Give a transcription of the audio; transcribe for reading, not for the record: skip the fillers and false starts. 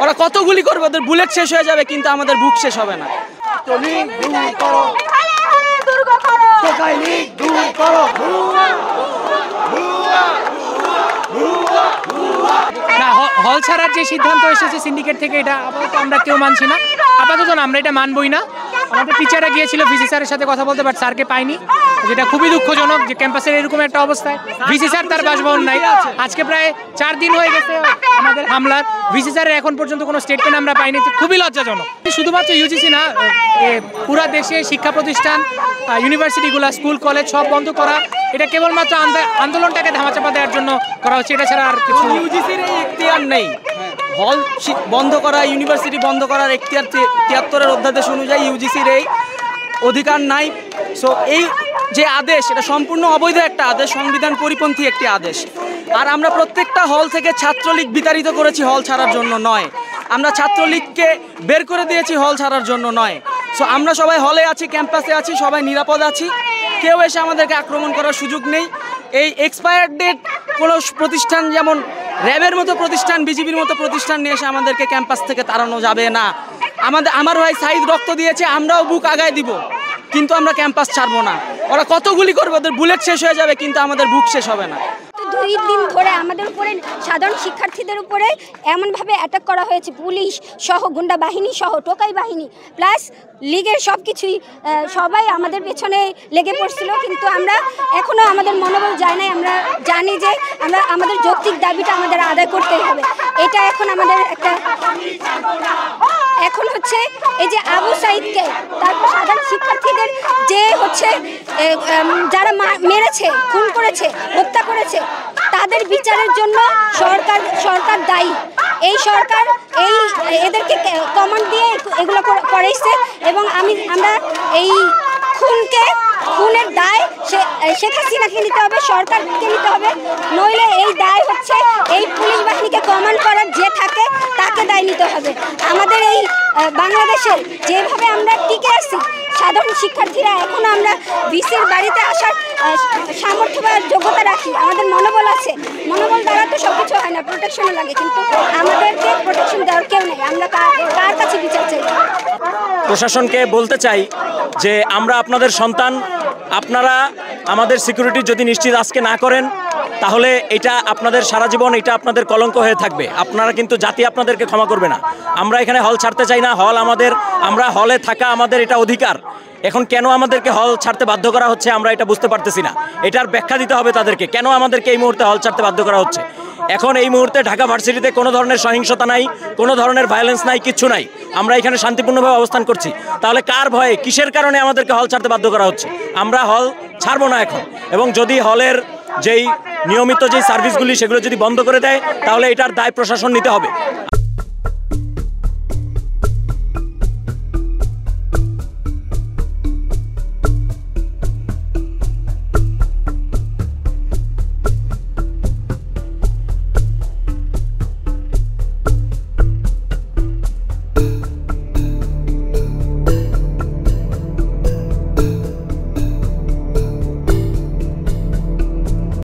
ওরা কত গুলি করবে, ওদের বুলেট শেষ হয়ে যাবে কিন্তু আমাদের বুক শেষ হবে না। হল ছাড়ার যে সিদ্ধান্ত এসেছে সিন্ডিকেট থেকে, এটা আপাতত আমরা কেউ মানছি না। আপাতত আমরা এটা মানবই না। আমাদের টিচাররা গিয়েছিল ভিসি স্যারের সাথে কথা বলতে, বাট স্যারকে পাইনি, যেটা খুবই দুঃখজনক যে ক্যাম্পাসের এরকম একটা অবস্থায়। ভিসি স্যার তার বাসভবন নাই। আজকে প্রায় 4 দিন হয়ে গেছে আমাদের হামলার। ভিসি স্যারের এখন পর্যন্ত কোনো স্টেটমেন্ট আমরা পাইনি, খুবই লজ্জাজনক। শুধুমাত্র ইউজিসি না, পুরা দেশে শিক্ষা প্রতিষ্ঠান, ইউনিভার্সিটিগুলো, স্কুল কলেজ সব বন্ধ করা, এটা কেবলমাত্র আন্দোলনটাকে ধামাচাপা দেওয়ার জন্য করা হচ্ছে, এটা ছাড়া আর কিছু। ইউজিসির এই এখতিয়ার নেই হল বন্ধ করা, ইউনিভার্সিটি বন্ধ করার এখতিয়ার 73-এর অধ্যাদেশ অনুযায়ী ইউজিসির এই অধিকার নাই। সো এই যে আদেশ, এটা সম্পূর্ণ অবৈধ একটা আদেশ, সংবিধান পরিপন্থী একটি আদেশ। আর আমরা প্রত্যেকটা হল থেকে ছাত্রলীগ বিতাড়িত করেছি হল ছাড়ার জন্য নয়, আমরা ছাত্রলীগকে বের করে দিয়েছি হল ছাড়ার জন্য নয়। সো আমরা সবাই হলে আছি, ক্যাম্পাসে আছি, সবাই নিরাপদ আছি, কেউ এসে আমাদেরকে আক্রমণ করার সুযোগ নেই। এই এক্সপায়ার ডেট কোনো প্রতিষ্ঠান, যেমন র্যাবের মতো প্রতিষ্ঠান, বিজিবির মতো প্রতিষ্ঠান নিয়ে এসে আমাদেরকে ক্যাম্পাস থেকে তাড়ানো যাবে না। আমার ভাই সাইদ রক্ত দিয়েছে, আমরাও বুক আগায় দিব, কিন্তু আমরা ক্যাম্পাস ছাড়বো না। ওরা কত গুলি করবে, ওদের বুলেট শেষ হয়ে যাবে কিন্তু আমাদের বুক শেষ হবে না। 2 দিন ধরে আমাদের উপরে, সাধারণ শিক্ষার্থীদের উপরে এমনভাবে অ্যাটাক করা হয়েছে, পুলিশ সহ, গুন্ডা বাহিনী সহ, টোকাই বাহিনী প্লাস লীগের সব কিছুই, সবাই আমাদের পেছনে লেগে পড়ছিল। কিন্তু আমরা এখনও, আমাদের মনোবল যায় নাই। আমরা জানি যে আমাদের যৌক্তিক দাবিটা আমাদের আদায় করতেই হবে। এটা এখন আমাদের একটা, এখন হচ্ছে এই যে আবু সাইদকে, তারপর সাধারণ শিক্ষার্থীদের যে হচ্ছে যারা মেরেছে, খুন করেছে, হত্যা করেছে, তাদের বিচারের জন্য সরকার দায়ী। এই সরকার এদেরকে কমান্ড দিয়ে এগুলো করাইছে, এবং আমরা এই খুনের দায় শেখ হাসিনাকে নিতে হবে, সরকারকে নিতে হবে। নইলে এই দায় হচ্ছে এই পুলিশ বাহিনীকে কমান্ড করার যে থাকে তাকে দায় নিতে হবে। আমাদের এই বাংলাদেশের যেভাবে আমরা টিকে আছি, সাধারণ শিক্ষার্থীরা এখনও আমরা ভিসির বাড়িতে আসার সামর্থ্য বা যোগ্যতা রাখি, আমাদের মনোবল আছে। মনোবল দ্বারা তো সব কিছু হয় না, প্রোটেকশনও লাগে, কিন্তু আমাদেরকে প্রোটেকশন দেওয়ার কেউ নেই। আমরা কার কাছে বিচার চাই? প্রশাসনকে বলতে চাই যে আমরা আপনাদের সন্তান, আপনারা আমাদের সিকিউরিটি যদি নিশ্চিত আজকে না করেন, তাহলে এটা আপনাদের সারা জীবন, এটা আপনাদের কলঙ্ক হয়ে থাকবে। আপনারা কিন্তু জাতি আপনাদেরকে ক্ষমা করবে না। আমরা এখানে হল ছাড়তে চাই না, হল আমাদের, আমরা হলে থাকা আমাদের এটা অধিকার। এখন কেন আমাদেরকে হল ছাড়তে বাধ্য করা হচ্ছে আমরা এটা বুঝতে পারতেছি না। এটার ব্যাখ্যা দিতে হবে তাদেরকে, কেন আমাদেরকে এই মুহূর্তে হল ছাড়তে বাধ্য করা হচ্ছে। এখন এই মুহূর্তে ঢাকা ভার্সিটিতে কোনো ধরনের সহিংসতা নাই, কোনো ধরনের ভায়োলেন্স নাই, কিচ্ছু নাই। আমরা এখানে শান্তিপূর্ণভাবে অবস্থান করছি। তাহলে কার ভয়ে, কিসের কারণে আমাদেরকে হল ছাড়তে বাধ্য করা হচ্ছে? আমরা হল ছাড়বো না এখন। এবং যদি হলের যেই নিয়মিত যেই সার্ভিসগুলি সেগুলো যদি বন্ধ করে দেয়, তাহলে এটার দায় প্রশাসন নিতে হবে।